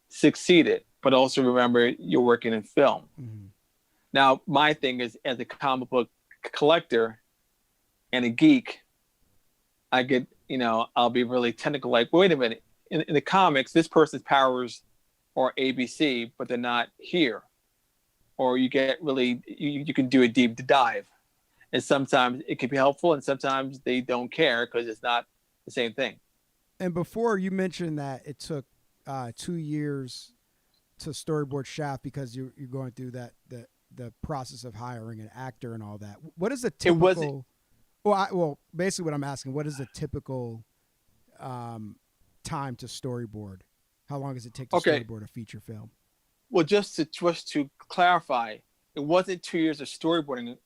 succeeded. But also remember, you're working in film. Mm-hmm. Now, my thing is, as a comic book collector and a geek, I'll be really technical. Like, wait a minute, in the comics, this person's powers are ABC, but they're not here. Or you get really, you can do a deep dive. And sometimes it can be helpful, and sometimes they don't care because it's not the same thing. And before, you mentioned that it took 2 years to storyboard Shaft because you're going through the process of hiring an actor and all that. What is a typical? Basically, what I'm asking, what is a typical time to storyboard? How long does it take to storyboard a feature film? Well, just to clarify, it wasn't 2 years of storyboarding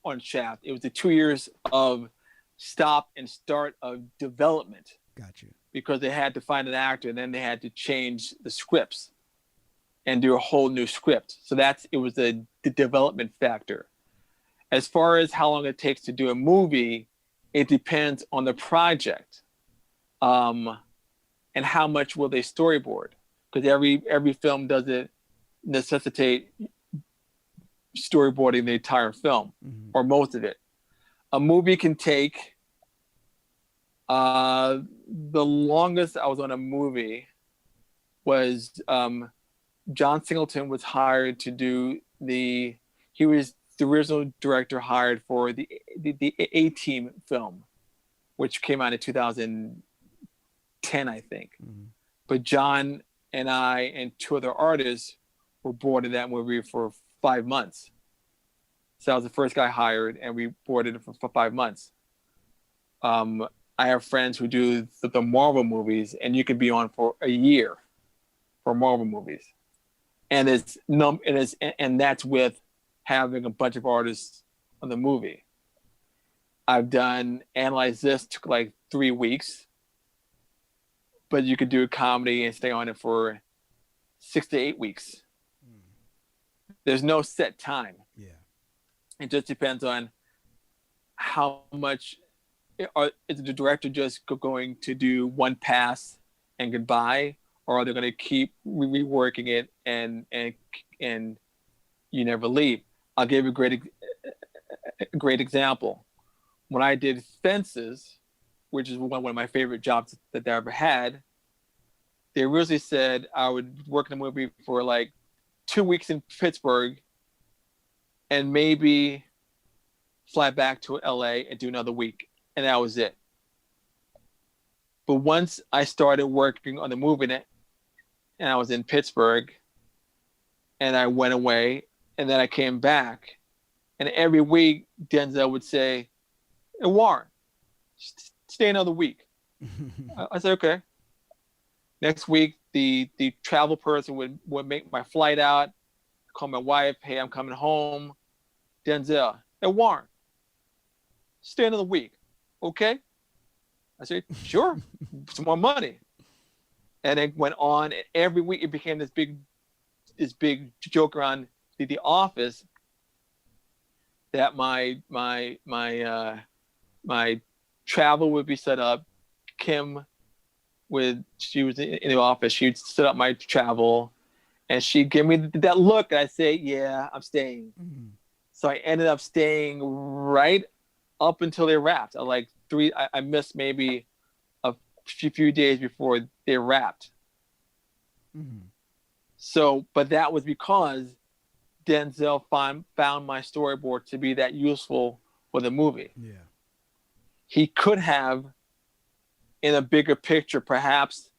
on Shaft. It was the 2 years of stop and start of development. Got you. Because they had to find an actor, and then they had to change the scripts and do a whole new script. So it was the development factor. As far as how long it takes to do a movie, it depends on the project, and how much will they storyboard. Because every film doesn't necessitate storyboarding the entire film, mm-hmm. or most of it. A movie can take, the longest I was on a movie was, John Singleton was hired to do he was the original director hired for the E18 film, which came out in 2010, I think. Mm-hmm. But John and I and two other artists were boarded that movie for 5 months. So I was the first guy hired, and we boarded it for 5 months. I have friends who do the Marvel movies, and you can be on for a year for Marvel movies. And that's with having a bunch of artists on the movie. I've done Analyze This, took like 3 weeks, but you could do a comedy and stay on it for 6 to 8 weeks. There's no set time. Yeah. It just depends on how much is the director just going to do one pass and goodbye, or are they going to keep reworking it and you never leave? I'll give you a great a great example. When I did Fences, which is one of my favorite jobs that I ever had, they originally said I would work in a movie for like 2 weeks in Pittsburgh and maybe fly back to LA and do another week. And that was it. But once I started working on the movie and I was in Pittsburgh and I went away and then I came back, and every week Denzel would say, "Hey, Warren, stay another week." I said, okay. Next week, the travel person would make my flight out, call my wife, "Hey, I'm coming home." Denzel, "Hey, Warren, stay another week, okay?" I said, "Sure, some more money." And it went on, and every week it became this big joke around the office that my travel would be set up. Kim she was in the office, she'd set up my travel and she'd give me that look and I'd say, "Yeah, I'm staying." Mm-hmm. So I ended up staying right up until they wrapped. I missed maybe a few days before they wrapped. Mm-hmm. So, but that was because Denzel found my storyboard to be that useful for the movie. Yeah. He could have, in a bigger picture, perhaps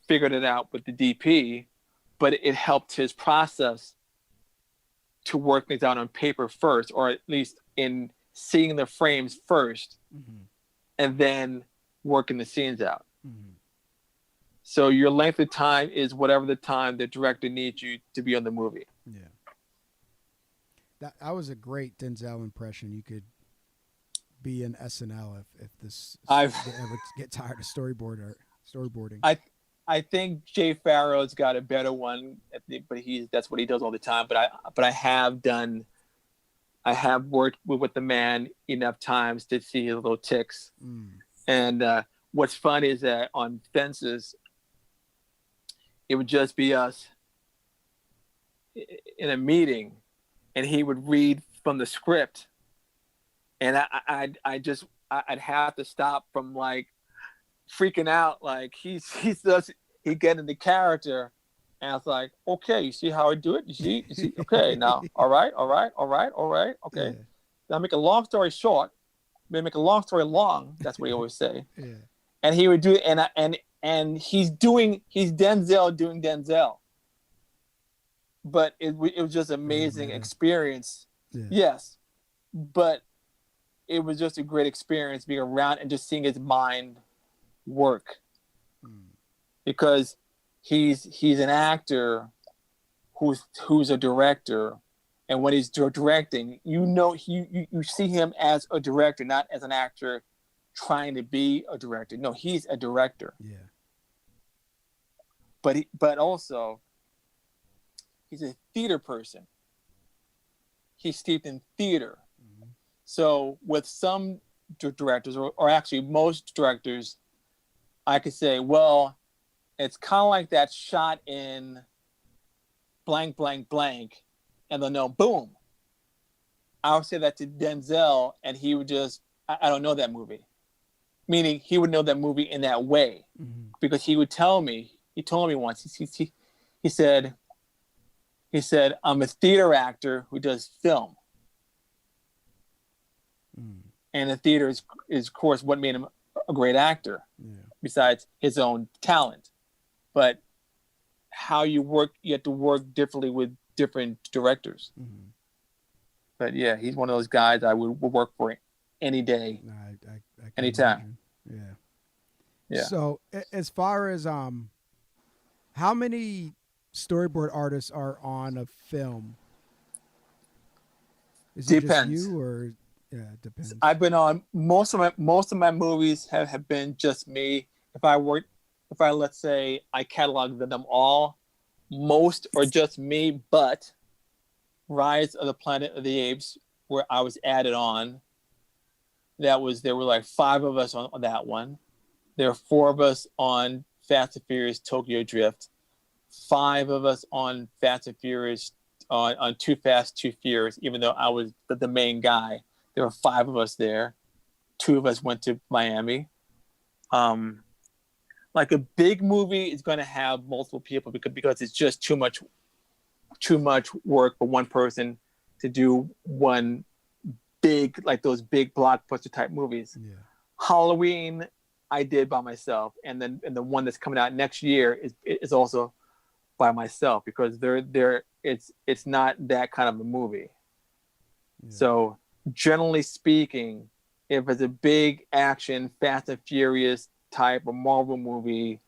figured it out with the DP, but it helped his process to work things out on paper first, or at least in seeing the frames first, mm-hmm. and then working the scenes out. Mm-hmm. So your length of time is whatever the time the director needs you to be on the movie. Yeah. That was a great Denzel impression. You could be in SNL if you ever get tired of storyboarding. I think Jay Farrow's got a better one, but that's what he does all the time. But I have worked with the man enough times to see his little ticks. Mm. And what's funny is that on Fences, it would just be us in a meeting, and he would read from the script, and I'd have to stop from like freaking out, like he get in the character, and I was like, "Okay, you see how I do it? You see, okay, now, all right, okay." Yeah. Now make a long story short, make a long story long. That's what he always say. Yeah. And he would do it, and he's Denzel doing Denzel. But it was just amazing experience. Yeah. Yes, but it was just a great experience being around and just seeing his mind work, because he's an actor who's a director, and when he's directing, you see him as a director, not as an actor trying to be a director. No, he's a director. Yeah. But also, he's a theater person. He's steeped in theater. Mm-hmm. So with some directors, or actually most directors, I could say, well, it's kind of like that shot in blank, blank, blank, and they'll know, boom. I would say that to Denzel, and he would just, I don't know that movie. Meaning he would know that movie in that way, mm-hmm. because he would tell me. He told me once. He said, "I'm a theater actor who does film." Mm. And the theater is of course what made him a great actor, besides his own talent. But how you work, you have to work differently with different directors. Mm-hmm. But yeah, he's one of those guys I would work for any day, I anytime. Imagine. Yeah. So as far as how many storyboard artists are on a film? Is it depends. Just you, or it depends? I've been on most of my movies have been just me. If I let's say I catalog them all, most are just me. But Rise of the Planet of the Apes, where I was added on, there were like 5 of us on that one. There are 4 of us on Fast and Furious Tokyo Drift, 5 of us on Fast and Furious on Too Fast, Too Furious, even though I was the main guy. there were 5 of us there. 2 of us went to Miami. Like a big movie is going to have multiple people because it's just too much work for one person to do one big, like those big blockbuster type movies. Yeah. Halloween I did by myself, and the one that's coming out next year is also by myself, because it's not that kind of a movie. Yeah. So generally speaking, if it's a big action, Fast and Furious type of Marvel movie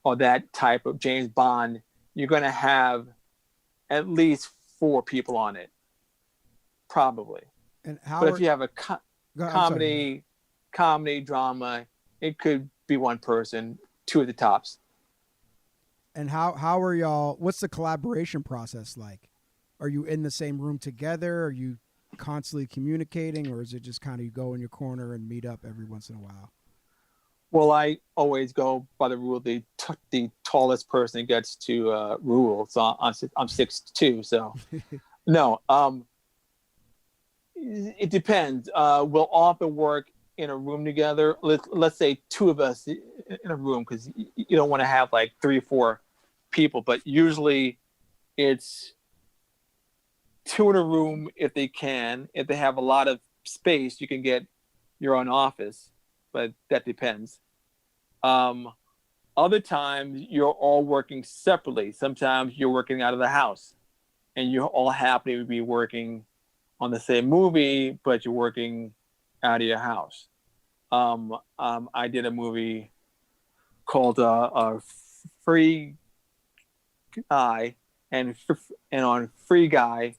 or that type of James Bond, you're going to have at least 4 people on it, probably. But if you have a comedy, drama, it could be 1 person, 2 at the tops. And how are y'all? What's the collaboration process like? Are you in the same room together? Are you constantly communicating, or is it just kind of you go in your corner and meet up every once in a while? Well, I always go by the rule: the tallest person gets to rule. So I'm 6'2", so no. It depends. We'll often work in a room together. Let's say 2 of us in a room, because you don't want to have like 3 or 4 people. But usually, it's 2 in a room if they can. If they have a lot of space, you can get your own office, but that depends. Other times you're all working separately. Sometimes you're working out of the house, and you all happen to be working on the same movie, but you're working out of your house. I did a movie called Free Guy, and on Free Guy,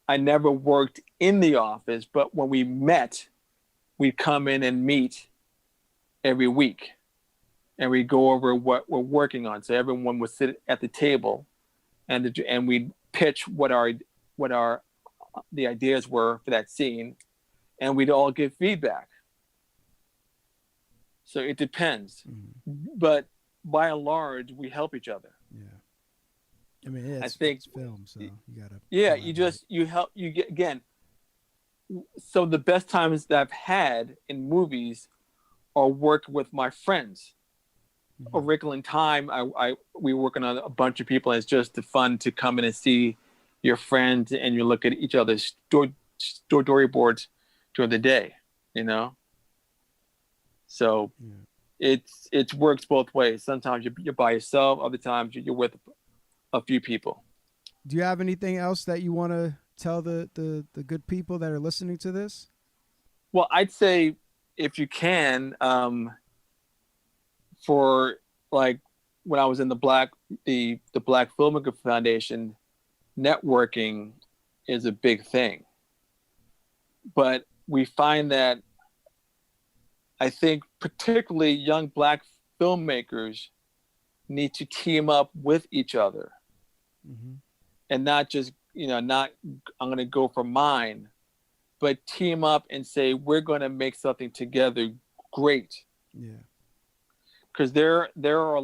I never worked in the office, but when we met, we'd come in and meet every week, and we go over what we're working on. So everyone would sit at the table, and we'd pitch what the ideas were for that scene, and we'd all give feedback. So it depends, but by and large, we help each other. Yeah. I mean, it's film, so you gotta. Yeah, you help. You get, again. So the best times that I've had in movies are work with my friends. A Wrinkle in Time, we were working on a bunch of people, and it's just fun to come in and see your friends, and you look at each other's storyboards during the day, you know. So it works both ways. Sometimes you're by yourself. Other times you're with a few people. Do you have anything else that you want to tell the good people that are listening to this? Well, I'd say if you can, for like when I was in the Black Filmmaker Foundation, networking is a big thing. But we find that I think particularly young Black filmmakers need to team up with each other. And not just, not I'm going to go for mine, but team up and say, we're going to make something together great. Yeah. Because there are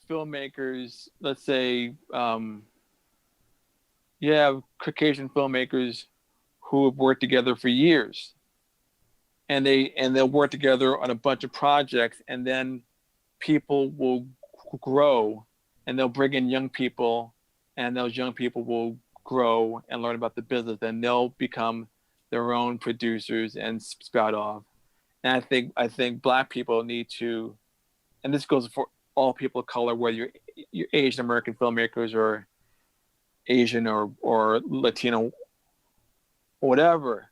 filmmakers, let's say, Caucasian filmmakers who have worked together for years, and they'll work together on a bunch of projects, and then people will grow, and they'll bring in young people, and those young people will grow and learn about the business, and they'll become their own producers and spout off. And I think Black people need to, and this goes for all people of color, whether you're Asian American filmmakers or Asian or Latino, whatever,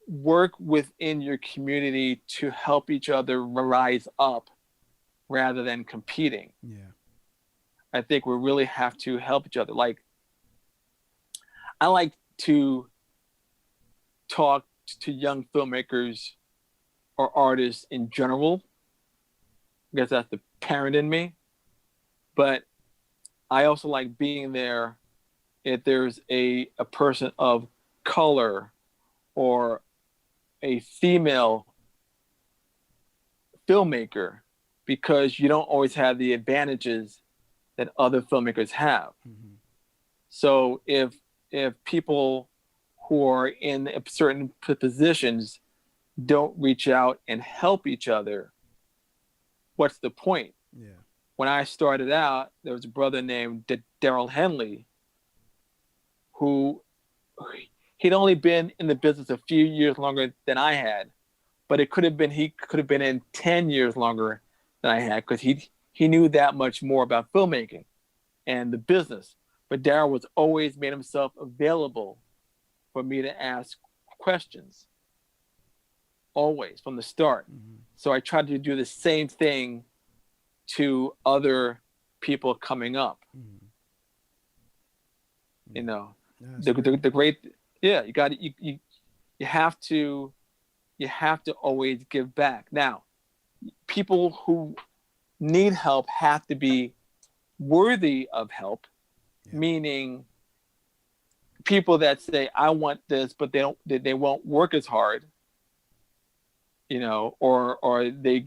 work within your community to help each other rise up rather than competing. Yeah. I think we really have to help each other. Like, I like to talk to young filmmakers or artists in general. I guess that's the parent in me. But I also like being there if there's a person of color or a female filmmaker, because you don't always have the advantages that other filmmakers have. So if people who are in certain positions don't reach out and help each other, what's the point? Yeah. When I started out, there was a brother named Daryl Henley who he'd only been in the business a few years longer than I had, but he could have been in 10 years longer than I had, because he knew that much more about filmmaking and the business. But Daryl was always made himself available for me to ask questions, always from the start. Mm-hmm. So I tried to do the same thing to other people coming up. Mm-hmm. You know, Yeah, the great, yeah, you have to always give back. Now, people who need help have to be worthy of help, yeah. meaning people that say, I want this, but they won't work as hard, you know, or they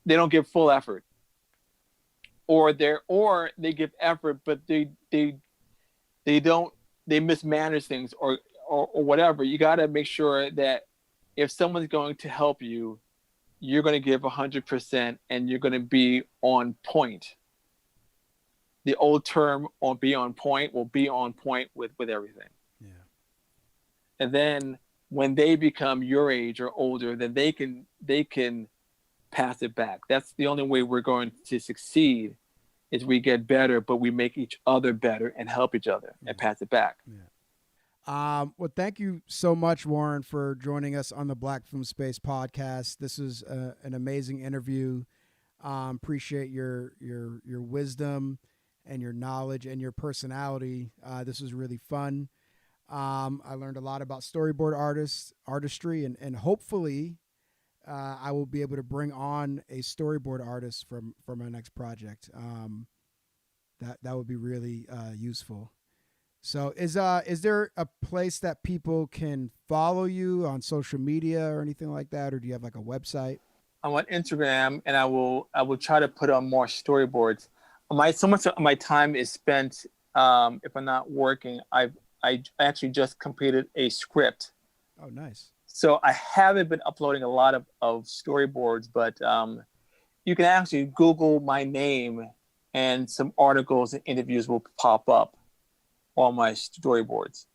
don't give full effort, or they give effort, but they mismanage things or whatever. You got to make sure that if someone's going to help you, you're going to give 100% and you're going to be on point. The old term on be on point will be on point with everything. Yeah. And then when they become your age or older, then they can pass it back. That's the only way we're going to succeed, is we get better, but we make each other better and help each other and pass it back. Yeah. Well, thank you so much, Warren, for joining us on the Black Film Space podcast. This is an amazing interview. Appreciate your wisdom and your knowledge and your personality. This was really fun. I learned a lot about storyboard artistry, and hopefully I will be able to bring on a storyboard artist for my next project. That would be really useful. So is there a place that people can follow you on social media or anything like that, or do you have like a website? I'm on Instagram, and I will try to put on more storyboards. So much of my time is spent, if I'm not working, I actually just completed a script. Oh, nice. So I haven't been uploading a lot of storyboards, but you can actually Google my name and some articles and interviews will pop up on my storyboards.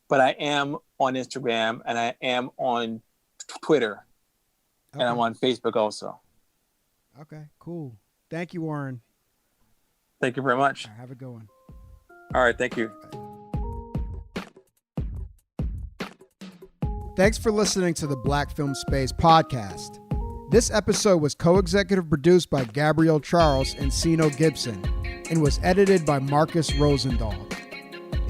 But I am on Instagram, and I am on Twitter, Okay. and I'm on Facebook also. Okay, cool. Thank you, Warren. Thank you very much. All right, have a good one. All right, thank you. Thanks for listening to the Black Film Space podcast. This episode was co-executive produced by Gabrielle Charles and Sino Gibson and was edited by Marcus Rosendahl.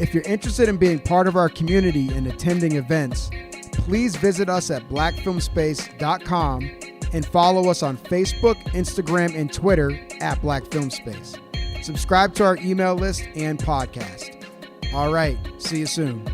If you're interested in being part of our community and attending events, please visit us at blackfilmspace.com and follow us on Facebook, Instagram, and Twitter at Black Film Space. Subscribe to our email list and podcast. All right, see you soon.